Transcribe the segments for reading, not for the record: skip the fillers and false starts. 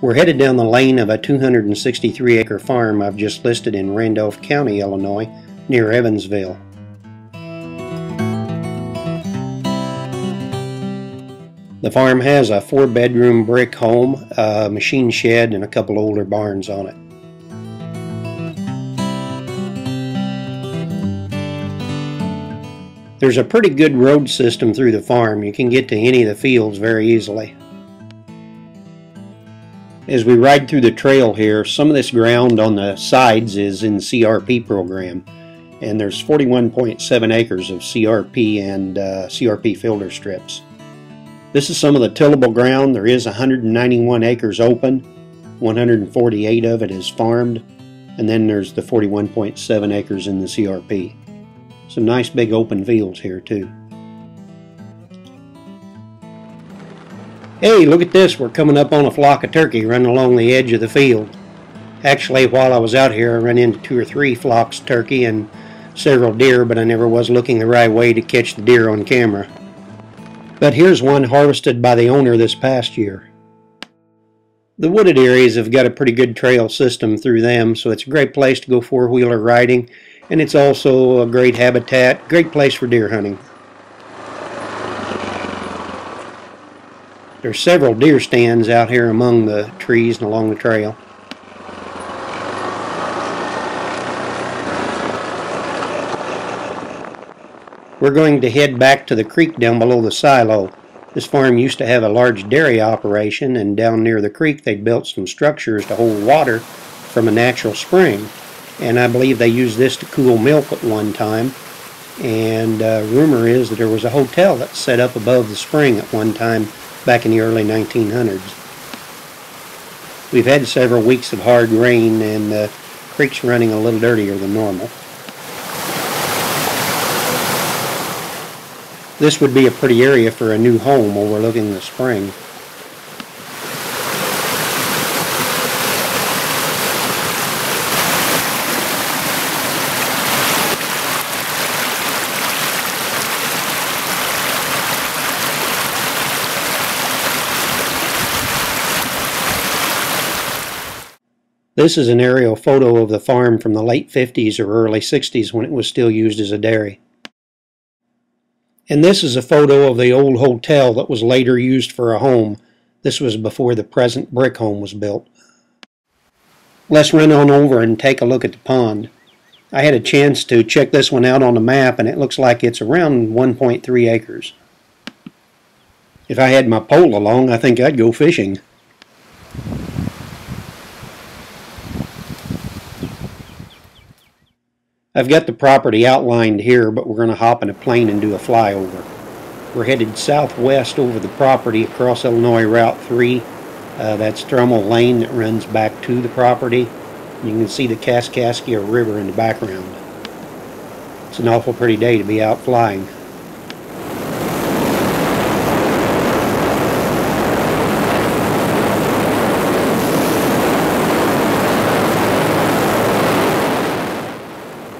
We're headed down the lane of a 263-acre farm I've just listed in Randolph County, Illinois, near Evansville. The farm has a 4-bedroom brick home, a machine shed, and a couple older barns on it. There's a pretty good road system through the farm. You can get to any of the fields very easily. As we ride through the trail here, some of this ground on the sides is in the CRP program, and there's 41.7 acres of CRP and CRP filter strips. This is some of the tillable ground. There is 191 acres open, 148 of it is farmed, and then there's the 41.7 acres in the CRP. Some nice big open fields here too. Hey, look at this. We're coming up on a flock of turkey running along the edge of the field. Actually, while I was out here, I ran into 2 or 3 flocks of turkey and several deer, but I never was looking the right way to catch the deer on camera. But here's one harvested by the owner this past year. The wooded areas have got a pretty good trail system through them, so it's a great place to go 4-wheeler riding, and it's also a great habitat, great place for deer hunting. There's several deer stands out here among the trees and along the trail. We're going to head back to the creek down below the silo. This farm used to have a large dairy operation, and down near the creek they built some structures to hold water from a natural spring. And I believe they used this to cool milk at one time. And rumor is that there was a hotel that set up above the spring at one time back in the early 1900s. We've had several weeks of hard rain, and the creek's running a little dirtier than normal. This would be a pretty area for a new home overlooking the spring. This is an aerial photo of the farm from the late 50s or early 60s when it was still used as a dairy. And this is a photo of the old hotel that was later used for a home. This was before the present brick home was built. Let's run on over and take a look at the pond. I had a chance to check this one out on the map, and it looks like it's around 1.3 acres. If I had my pole along, I think I'd go fishing. I've got the property outlined here, but we're going to hop in a plane and do a flyover. We're headed southwest over the property across Illinois Route 3. That's Thrummel Lane that runs back to the property. You can see the Kaskaskia River in the background. It's an awful pretty day to be out flying.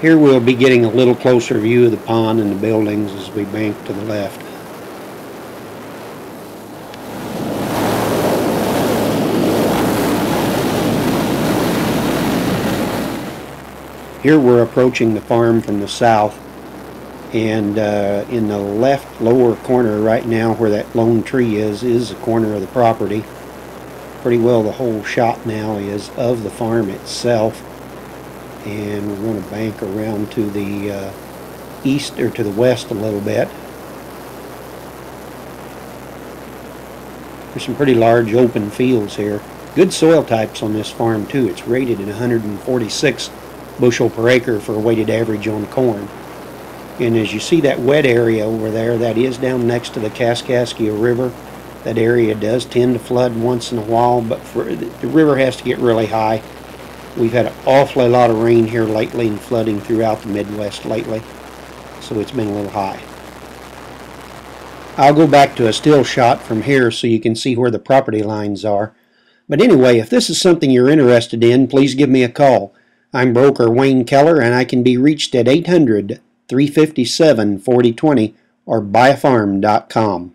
Here we'll be getting a little closer view of the pond and the buildings as we bank to the left. Here we're approaching the farm from the south, and in the left lower corner right now where that lone tree is a corner of the property. Pretty well the whole shot now is of the farm itself. And we're going to bank around to the east or to the west a little bit. There's some pretty large open fields here. Good soil types on this farm too. It's rated at 146 bushel per acre for a weighted average on corn. And as you see that wet area over there, that is down next to the Kaskaskia River. That area does tend to flood once in a while, but the river has to get really high. We've had an awfully lot of rain here lately and flooding throughout the Midwest lately, so it's been a little high. I'll go back to a still shot from here so you can see where the property lines are. But anyway, if this is something you're interested in, please give me a call. I'm broker Wayne Keller, and I can be reached at 800-357-4020 or buyafarm.com.